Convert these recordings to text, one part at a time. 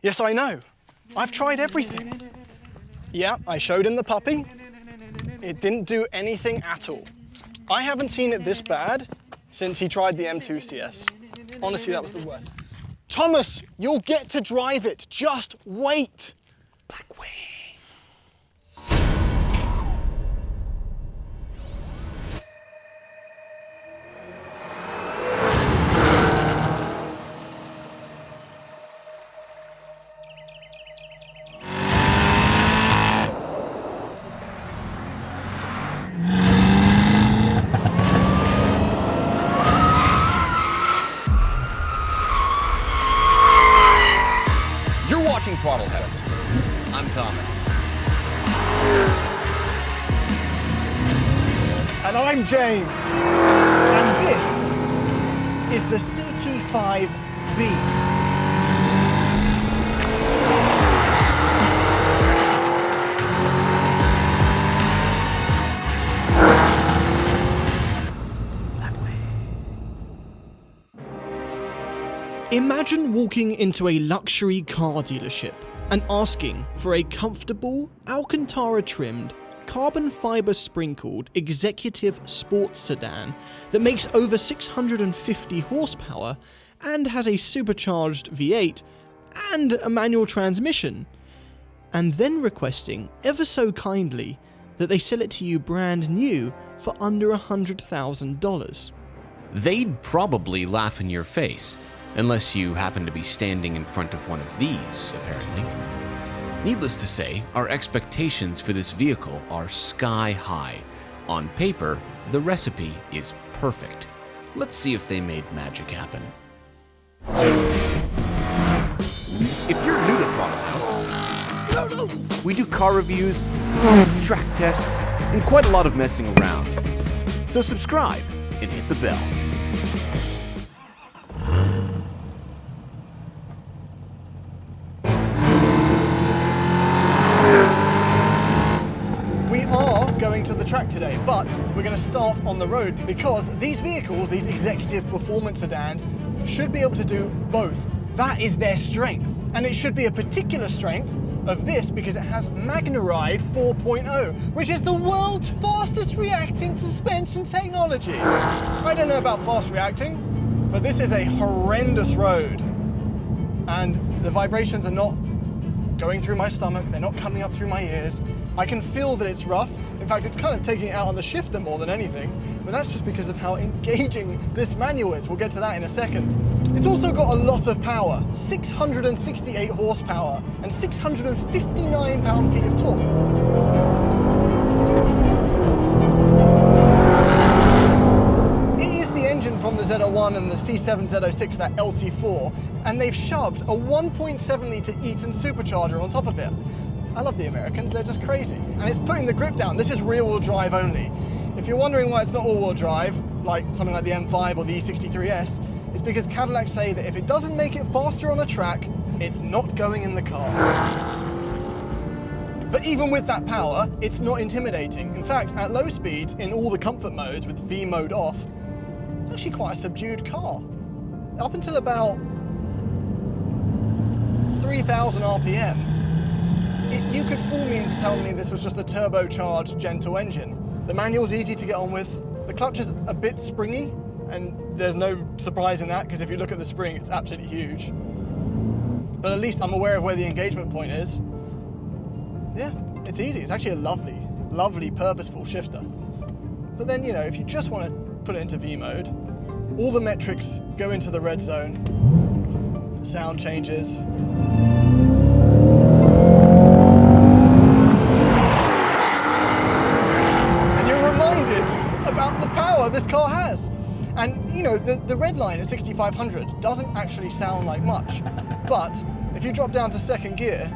Yes, I know. I've tried everything. Yeah, I showed him the puppy. It didn't do anything at all. I haven't seen it this bad since he tried the M2 CS. Honestly, that was the worst. Thomas, you'll get to drive it. Just wait. Blackwing. Throttle House. I'm Thomas. And I'm James. And this is the CT5-V. Imagine walking into a luxury car dealership and asking for a comfortable, Alcantara-trimmed, carbon fiber sprinkled executive sports sedan that makes over 650 horsepower and has a supercharged V8 and a manual transmission, and then requesting ever so kindly that they sell it to you brand new for under $100,000. They'd probably laugh in your face. Unless you happen to be standing in front of one of these, apparently. Needless to say, our expectations for this vehicle are sky high. On paper, the recipe is perfect. Let's see if they made magic happen. If you're new to Throttle House, we do car reviews, track tests, and quite a lot of messing around. So subscribe and hit the bell. To the track today, but we're going to start on the road because these vehicles, these executive performance sedans, should be able to do both. That is their strength, and it should be a particular strength of this because it has MagneRide 4.0, which is the world's fastest reacting suspension technology. I don't know about fast reacting, but this is a horrendous road, and the vibrations are not going through my stomach, they're not coming up through my ears. I can feel that it's rough. In fact, it's kind of taking it out on the shifter more than anything, but that's just because of how engaging this manual is. We'll get to that in a second. It's also got a lot of power, 668 horsepower and 659 pound-feet of torque. It is the engine from the Z01 and the C7 Z06, that LT4, and they've shoved a 1.7 litre Eaton supercharger on top of it. I love the Americans, they're just crazy. And it's putting the grip down. This is rear-wheel drive only. If you're wondering why it's not all-wheel drive, like something like the M5 or the E63S, it's because Cadillac say that if it doesn't make it faster on the track, it's not going in the car. But even with that power, it's not intimidating. In fact, at low speeds, in all the comfort modes with V mode off, it's actually quite a subdued car. Up until about 3,000 RPM, you could fool me into telling me this was just a turbocharged, gentle engine. The manual's easy to get on with. The clutch is a bit springy, and there's no surprise in that, because if you look at the spring, it's absolutely huge. But at least I'm aware of where the engagement point is. Yeah, it's easy. It's actually a lovely, lovely, purposeful shifter. But then, you know, if you just want to put it into V mode, all the metrics go into the red zone. The sound changes. About the power this car has. And you know, the red line at 6,500 doesn't actually sound like much, but if you drop down to second gear,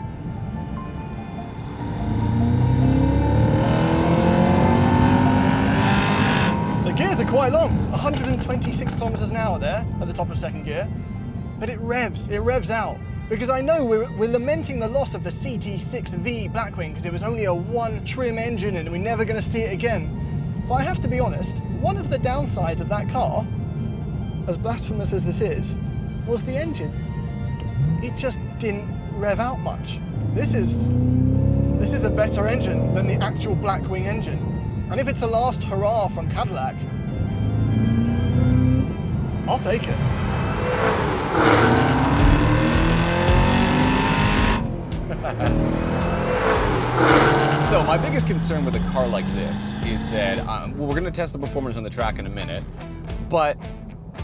the gears are quite long, 126 kilometers an hour there at the top of second gear, but it revs out. Because I know we're lamenting the loss of the CT5-V Blackwing because it was only a one trim engine and we're never going to see it again. But I have to be honest, one of the downsides of that car, as blasphemous as this is, was the engine. it just didn't rev out much. This is a better engine than the actual Blackwing engine. And if it's a last hurrah from Cadillac, I'll take it. So my biggest concern with a car like this is that, well, we're gonna test the performance on the track in a minute, but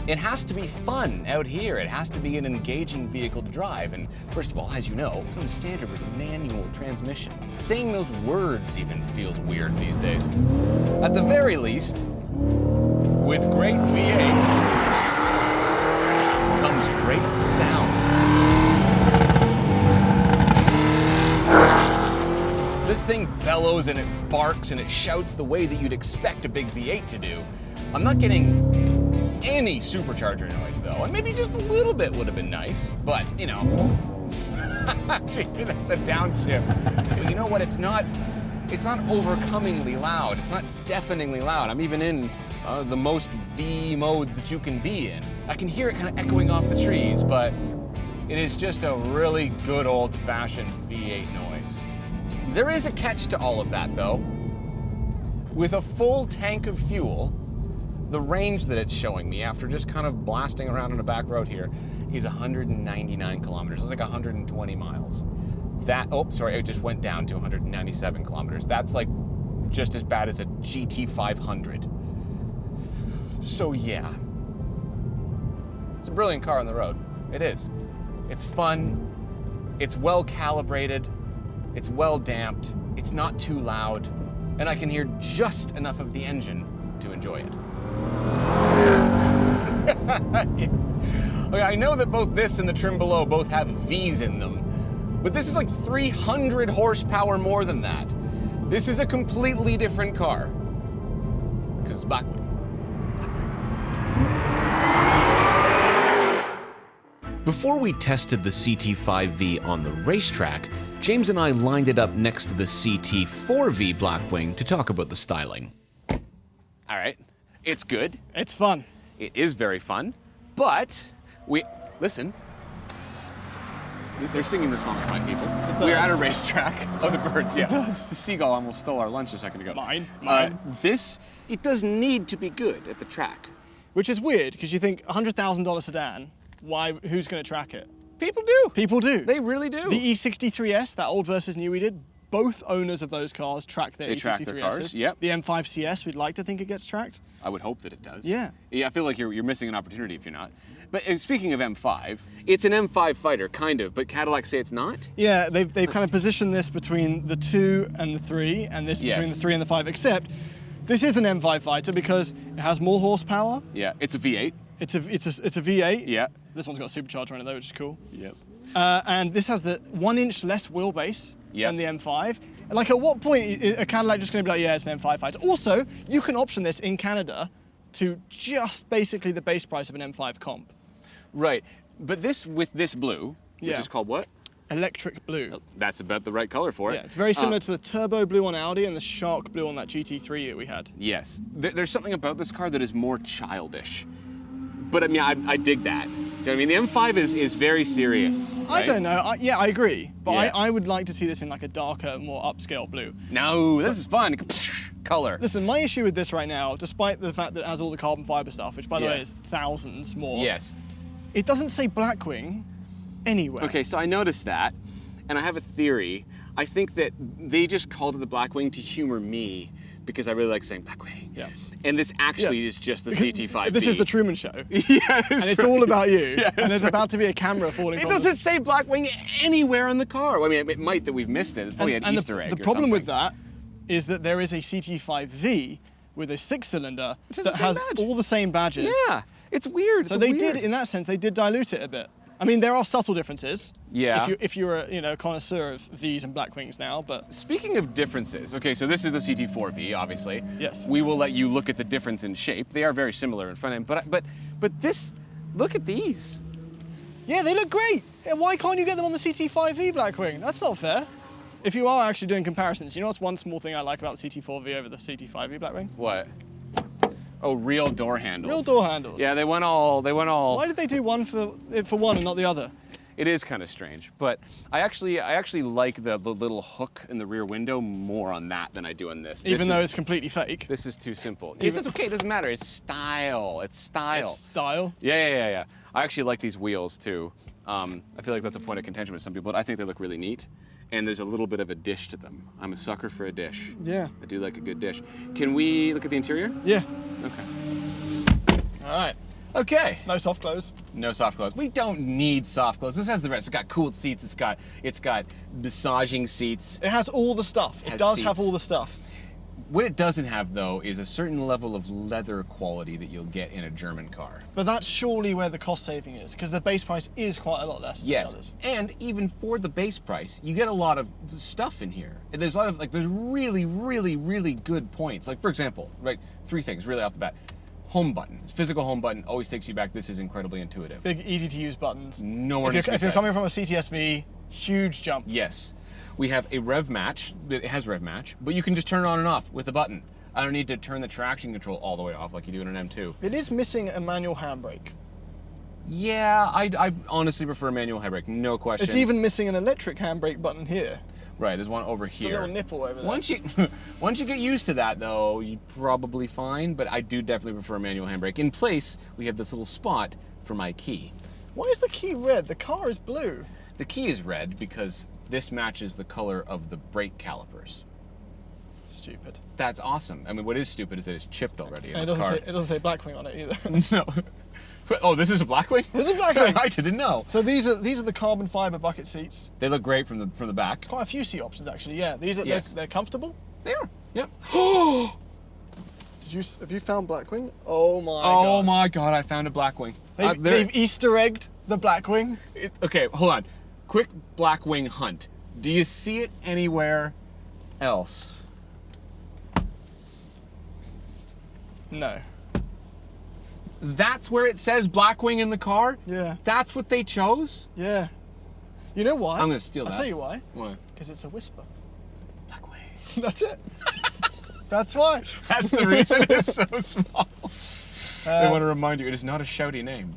it has to be fun out here. It has to be an engaging vehicle to drive. And first of all, as you know, it comes standard with a manual transmission. Saying those words even feels weird these days. At the very least, with great V8 comes great sound. This thing bellows and it barks and it shouts the way that you'd expect a big V8 to do. I'm not getting any supercharger noise though, and maybe just a little bit would have been nice, but you know, gee, that's a downshift. But you know what, it's not overcomingly loud, it's not deafeningly loud. I'm even in the most V modes that you can be in. I can hear it kind of echoing off the trees, but it is just a really good old-fashioned V8 noise. There is a catch to all of that though. With a full tank of fuel, the range that it's showing me after just kind of blasting around on a back road here is 199 kilometers. It's like 120 miles. That, oh, sorry, it just went down to 197 kilometers. That's like just as bad as a GT500. So yeah, it's a brilliant car on the road. It is. It's fun, it's well calibrated, it's well damped, it's not too loud, and I can hear just enough of the engine to enjoy it. Okay, I know that both this and the trim below both have V's in them, but this is like 300 horsepower more than that. This is a completely different car, because it's Blackwing. Before we tested the CT5-V on the racetrack, James and I lined it up next to the CT4-V Blackwing to talk about the styling. All right, it's good. It's fun. It is very fun, but listen. They're singing the song, my people. We're at a racetrack. Oh, the birds, yeah. The seagull almost stole our lunch a second ago. Mine. It does need to be good at the track. Which is weird, because you think $100,000 sedan, who's going to track it? People do. People do. They really do. The E63S, that old versus new we did, both owners of those cars track their E63Ss. Track their cars, yep. The M5 CS, we'd like to think it gets tracked. I would hope that it does. Yeah. Yeah, I feel like you're missing an opportunity if you're not. But speaking of M5, it's an M5 fighter, kind of, but Cadillac say it's not? Yeah, they've kind of positioned this between the 2 and the 3, and this between the 3 and the 5, except this is an M5 fighter because it has more horsepower. Yeah, it's a V8. It's a V8. Yeah. This one's got a supercharger on it though, which is cool. Yes. And this has the 1 inch less wheelbase than the M5. And like, at what point is a Cadillac just going to be like, yeah, it's an M5 fighter? Also, you can option this in Canada to just basically the base price of an M5 comp. Right, but this with this blue, which is called what? Electric blue. That's about the right color for it. Yeah, it's very similar to the turbo blue on Audi and the shark blue on that GT3 we had. Yes, there's something about this car that is more childish. But I mean, I dig that. You know what I mean, the M5 is very serious. Right? I don't know. Yeah, I agree. But Yeah. I would like to see this in like a darker, more upscale blue. No, this is fun. Color. Listen, my issue with this right now, despite the fact that it has all the carbon fiber stuff, which by the Yeah. way is thousands more. Yes. It doesn't say Blackwing anywhere. Okay, so I noticed that, and I have a theory. I think that they just called it the Blackwing to humor me because I really like saying Blackwing. Yeah. And this actually is just the CT5-V. This is the Truman Show. Yes. And it's all about you. Yes, and there's about to be a camera falling It from doesn't say Blackwing anywhere on the car. I mean, it might that we've missed it. It's probably an Easter egg. The problem with that is that there is a CT5-V with a 6-cylinder that has all the same badges. Yeah, it's weird. So did, in that sense, they did dilute it a bit. I mean, there are subtle differences. Yeah. If you're a connoisseur of Vs and Blackwings now, but Speaking of differences, okay, so this is the CT4-V, obviously. Yes. We will let you look at the difference in shape. They are very similar in front end, but this, look at these. yeah, they look great. Why can't you get them on the CT5-V Blackwing? That's not fair. If you are actually doing comparisons, you know what's one small thing I like about the CT4-V over the CT5-V Blackwing? What? Oh, real door handles. Real door handles. Yeah, they went all. Why did they do one for one and not the other? It is kind of strange, but I actually like the little hook in the rear window more on that than I do on this. Even though it's completely fake. This is too simple. That's okay, it doesn't matter. It's style. It's style. It's style. Yeah. I actually like these wheels too. I feel like that's a point of contention with some people, but I think they look really neat. And there's a little bit of a dish to them. I'm a sucker for a dish. Yeah. I do like a good dish. Can we look at the interior? Yeah. Okay. All right. Okay. No soft close. No soft close. We don't need soft close. This has the rest. It's got cooled seats. It's got massaging seats. It has all the stuff. It does have all the stuff. What it doesn't have, though, is a certain level of leather quality that you'll get in a German car. But that's surely where the cost saving is, because the base price is quite a lot less than the others. And even for the base price, you get a lot of stuff in here. And there's a lot of, there's really, really, really good points. Like, for example, right, 3 things really off the bat. Home button. Physical home button always takes you back. This is incredibly intuitive. Big, easy to use buttons. Nowhere if you're coming from a CTS-V, huge jump. Yes. We have a rev match. It has rev match, but you can just turn it on and off with a button. I don't need to turn the traction control all the way off like you do in an M2. It is missing a manual handbrake. Yeah, I honestly prefer a manual handbrake, no question. It's even missing an electric handbrake button here. Right, there's one over here. It's a little nipple over there. Once you get used to that, though, you're probably fine, but I do definitely prefer a manual handbrake. In place, we have this little spot for my key. Why is the key red? The car is blue. The key is red because this matches the color of the brake calipers. Stupid. That's awesome. I mean, what is stupid is that it's chipped already in And this car. it doesn't say Blackwing on it either. No. Oh, this is a Blackwing? This is a Blackwing. I didn't know. So these are the carbon fiber bucket seats. They look great from the back. Quite a few seat options actually. Yeah, these are they're comfortable. They are. Yep. Have you found Blackwing? Oh my god. Oh my god, I found a Blackwing. They've Easter egged the Blackwing. Okay, hold on. Quick Blackwing hunt. Do you see it anywhere else? No. That's where it says Blackwing in the car? Yeah. That's what they chose? Yeah. You know why? I'm gonna steal that. I'll tell you why. Why? Because it's a whisper. Blackwing. That's it. That's why. That's the reason it's so small. They want to remind you, it is not a shouty name.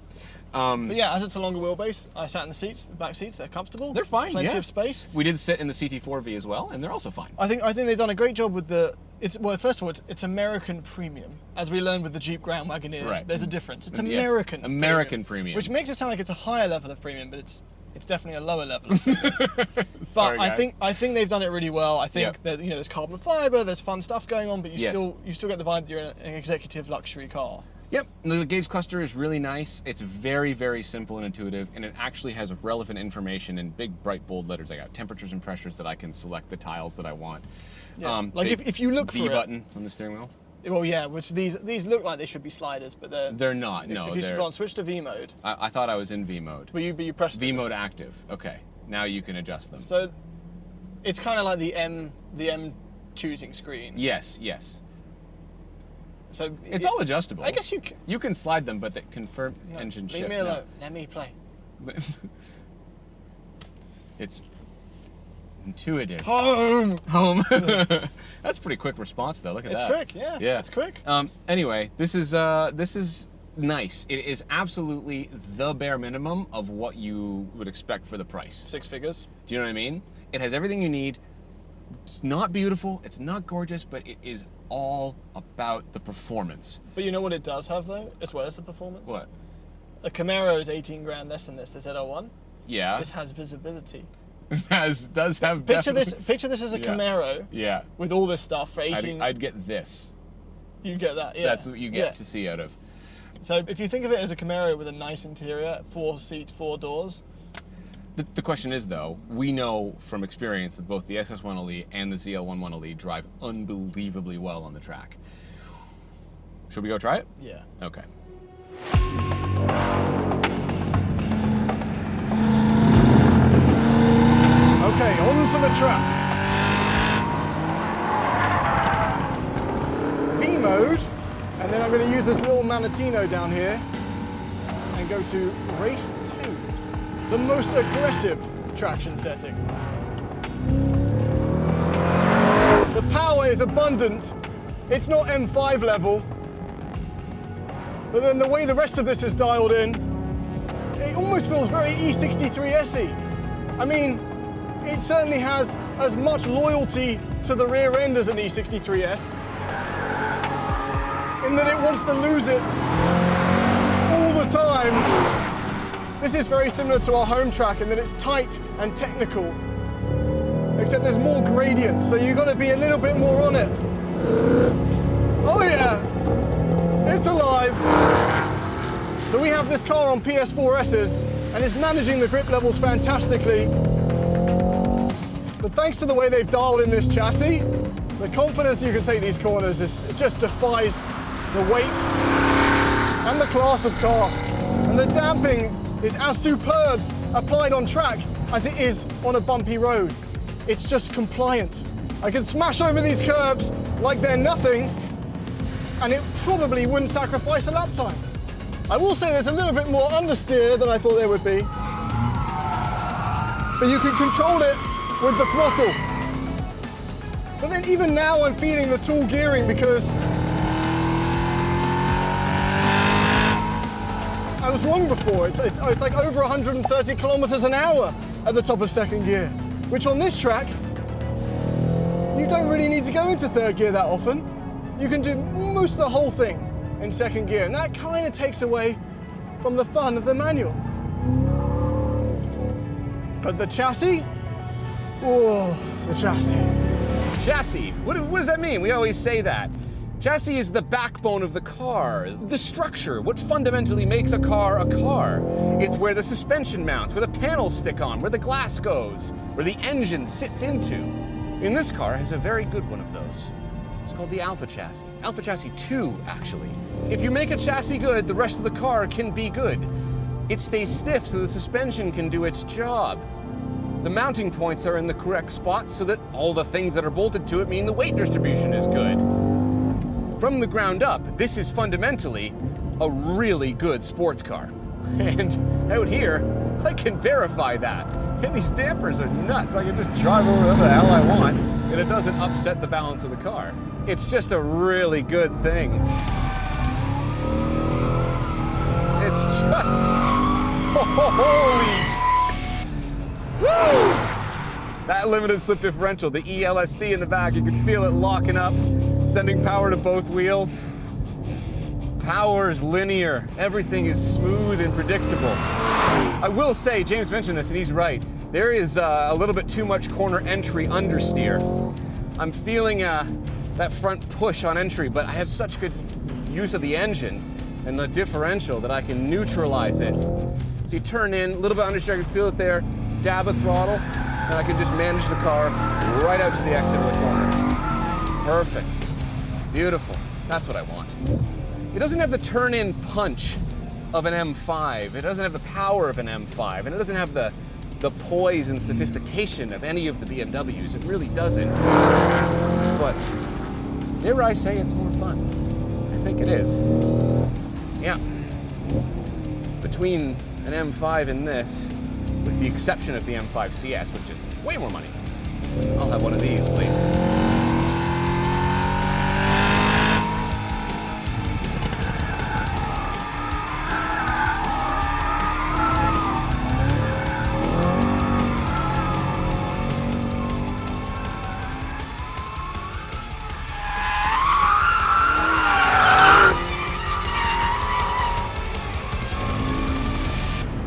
But yeah, as it's a longer wheelbase, I sat in the back seats. They're comfortable. They're fine. Plenty of space. We did sit in the CT4V as well, and they're also fine. I think they've done a great job with first of all, it's American premium, as we learned with the Jeep Grand Wagoneer. Right. There's a difference. It's Yes. American premium, which makes it sound like it's a higher level of premium, but it's definitely a lower level of premium. Sorry, but guys. I think they've done it really well. I think that there's carbon fiber, there's fun stuff going on, but you still get the vibe that you're in an executive luxury car. Yep, the gauge cluster is really nice. It's very, very simple and intuitive, and it actually has relevant information in big, bright, bold letters. I got temperatures and pressures that I can select the tiles that I want. Yeah. If you look for V button on the steering wheel. Well, yeah, which these look like they should be sliders, but they're not. No, if you go and switch to V mode. I thought I was in V mode. But you pressed V mode active. Okay, now you can adjust them. So it's kind of like the M choosing screen. Yes. So it's all adjustable. I guess you can slide them, but that confirm engine shift. Leave me alone. Let me play. It's intuitive. Home. That's a pretty quick response, though. Look at that. It's quick. Yeah. Yeah. It's quick. Anyway, this is nice. It is absolutely the bare minimum of what you would expect for the price. 6 figures. Do you know what I mean? It has everything you need. It's not beautiful. It's not gorgeous, but it is all about the performance. But you know what it does have, though, as well as the performance? What? A Camaro is 18 grand less than this, the Z01. Yeah. This has visibility. does have. Picture this as a Camaro. Yeah. With all this stuff for 18. I'd get this. You'd get that. Yeah. That's what you get to see out of. So if you think of it as a Camaro with a nice interior, 4 seats, 4 doors. The question is, though, we know from experience that both the SS1 Elite and the ZL11 Elite drive unbelievably well on the track. Should we go try it? Yeah. Okay. Okay, on to the track. V mode, and then I'm going to use this little Manatino down here and go to race 2. The most aggressive traction setting. The power is abundant. It's not M5 level. But then the way the rest of this is dialed in, it almost feels very E63S-y. I mean, it certainly has as much loyalty to the rear end as an E63S, in that it wants to lose it all the time. This is very similar to our home track in that it's tight and technical, except there's more gradient, so you've got to be a little bit more on it. Oh yeah, it's alive. So we have this car on PS4Ss, and it's managing the grip levels fantastically. But thanks to the way they've dialed in this chassis, the confidence you can take these corners it just defies the weight and the class of car. And the damping is as superb applied on track as it is on a bumpy road. It's just compliant. I can smash over these curbs like they're nothing, and it probably wouldn't sacrifice a lap time. I will say there's a little bit more understeer than I thought there would be, but you can control it with the throttle. But then even now I'm feeling the tool gearing because I was wrong before. It's like over 130 kilometers an hour at the top of second gear, which on this track, you don't really need to go into third gear that often. You can do most of the whole thing in second gear, and that kind of takes away from the fun of the manual. But the chassis, oh, the chassis. Chassis, what does that mean? We always say that. Chassis is the backbone of the car, the structure, what fundamentally makes a car a car. It's where the suspension mounts, where the panels stick on, where the glass goes, where the engine sits into. And this car has a very good one of those. It's called the Alpha Chassis. Alpha Chassis 2, actually. If you make a chassis good, the rest of the car can be good. It stays stiff so the suspension can do its job. The mounting points are in the correct spots so that all the things that are bolted to it mean the weight distribution is good. From the ground up, this is fundamentally a really good sports car. And out here, I can verify that. And these dampers are nuts. I can just drive over whatever the hell I want, and it doesn't upset the balance of the car. It's just a really good thing. It's just, holy shit. Woo! That limited slip differential, the ELSD in the back, you can feel it locking up, sending power to both wheels. Power is linear. Everything is smooth and predictable. I will say, James mentioned this and he's right. There is a little bit too much corner entry understeer. I'm feeling that front push on entry, but I have such good use of the engine and the differential that I can neutralize it. So you turn in, a little bit understeer, I can feel it there, dab a throttle, and I can just manage the car right out to the exit of the corner. Perfect. Beautiful. That's what I want. It doesn't have the turn-in punch of an M5. It doesn't have the power of an M5, and it doesn't have the poise and sophistication of any of the BMWs. It really doesn't. But dare I say it's more fun? I think it is. Yeah. Between an M5 and this, with the exception of the M5 CS, which is way more money, I'll have one of these, please.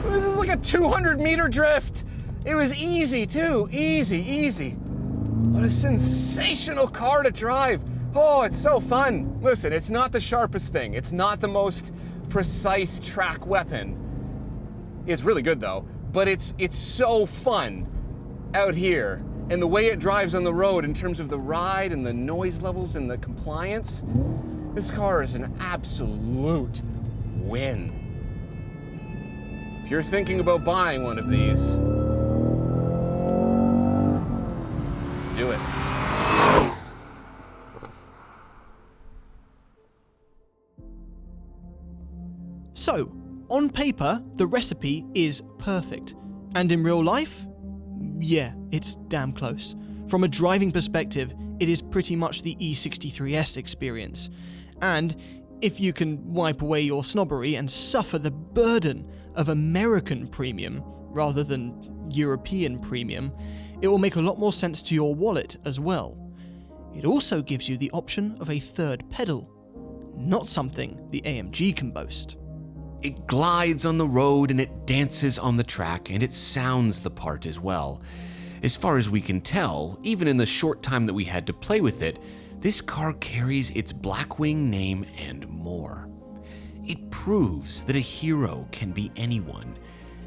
This is like a 200-meter drift. It was easy too, easy. What a sensational car to drive. Oh, it's so fun. Listen, it's not the sharpest thing. It's not the most precise track weapon. It's really good though, but it's so fun out here. And the way it drives on the road in terms of the ride and the noise levels and the compliance, this car is an absolute win. If you're thinking about buying one of these, do it. So, on paper, the recipe is perfect. And in real life? Yeah, it's damn close. From a driving perspective, it is pretty much the E63S experience. And if you can wipe away your snobbery and suffer the burden of American premium rather than European premium, it will make a lot more sense to your wallet as well. It also gives you the option of a third pedal, not something the AMG can boast. It glides on the road and it dances on the track, and it sounds the part as well. As far as we can tell, even in the short time that we had to play with it, this car carries its Blackwing name and more. It proves that a hero can be anyone,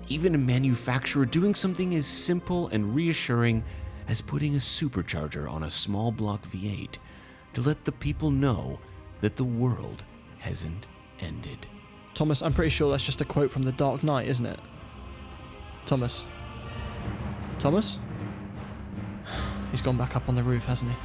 even a manufacturer doing something as simple and reassuring as putting a supercharger on a small block V8 to let the people know that the world hasn't ended. Thomas, I'm pretty sure that's just a quote from The Dark Knight, isn't it? Thomas? Thomas? He's gone back up on the roof, hasn't he?